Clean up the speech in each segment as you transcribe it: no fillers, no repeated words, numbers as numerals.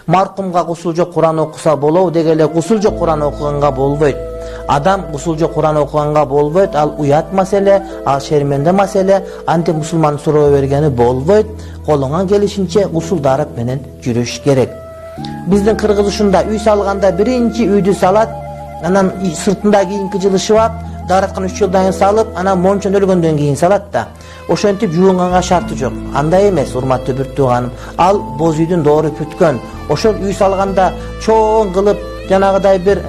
Маркумга гусул жок Куран окуса болобу деге эле гусул жок Куран окуганга болбойт. Адам гусул жок Куран окуганга болбойт. Ал уят маселе, ал шерменде маселе. Анте мусулман суроо бергени болбойт. Колуңа келишинче гусул дарып менен жүрүш керек. Биздин кыргыз ушунда үй салганда биринчи үйдү салат, анан сыртында кийинки жылышып, дараткан 3 жылдан кийин салып, анан мончон өлгөндөн кийин салат да. Ошентип жуунганга шарты жок. Андай эмес, урматтуу бир тууганым. Ал боз үйдүн доору бүткөн. Ошол үй салганда чоң кылып жанагыдай бир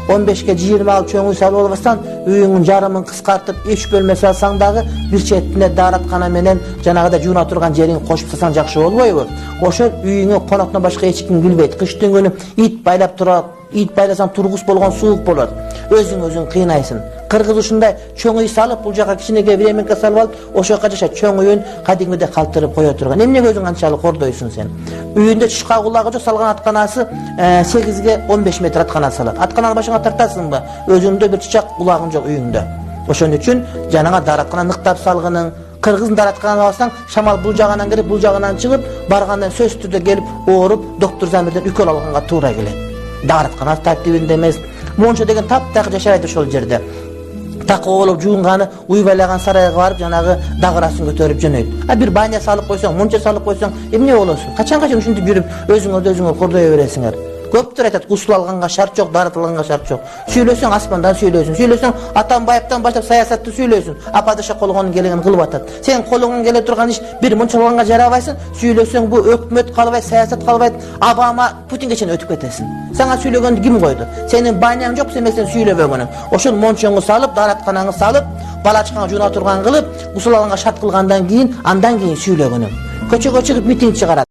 15ге 20 ал чоң үй салып албастан, үйүңүн жарымын кыскартып 3 бөлмө салсаң дагы бир четине дараткана менен жанагыдай жууна турган жерин кошуп салсаң жакшы болбойбу? Ошол үйүңө коноктон башка эч ким билбейт. Кыштын күнү ит байлап турат, ит байласаң тургус болгон суук болот. Өзүң кыйнайсың. Кыргыз ушундай чоң үй салып, бул жака кичинекей временка салып алып, ошол жака жашайт. Чоң үйүн кадимгидей калтырып кое турган. Эмнеге өзүң анчалык кордойсуң сен? Үйүндө чышка кулагы жок, салган атканасы 8ге 15 метр аткана салат. Аткананы башыңа тартасыңбы? Өзүңдө бир чычак кулагың жок үйүңдө. Ошон үчүн жанага дараткана ныктап салгының. Кыргыздын даратканын алсаң, шамал бул жагынан кирип, бул жагынан чыгып, баргандан сөзсүз түрдө келип, ооруп, доктор Замирден үкөл алганга туура келет. Дараткана тартибинде эмес. Мончо деген таптак жашайт ошол жерде. Так болуп жуунганы уйбайлаган сарайга барып жанагы дагырасын көтөрүп жөнөйт. А бир баня салып койсоң, монча салып койсоң, эмне болосуң? Качанга ушинтип жүрүп өзүңөрдү кордой бересиңер? Көптөр айтат, гусул алганга шарт жок, дарытылганга шарт жок. Сүйлөсөң аспандан сүйлөсүң. Сүйлөсөң Атамбаевтан баштап саясатты сүйлөсүң. А падыша колуңан келген кылып атат. Сен колуңан келе турган иш бир мунчалганга жарабайсың. Сүйлөсөң бу өкмөт калбайт, саясат калбайт, Обама, Путинге чейин өтүп кетесиң. Сага сүйлөгөндү ким койду? Сенин баняң жок, сен сүйлөбөгөнүң. Ошол мончоңу салып, даратканаңы салып, балачкаңа жууна турган кылып, гусул алганга шарт кылгандан кийин, андан кийин сүйлөгөнүң. Көчөгө чыгып митинг чыгарат.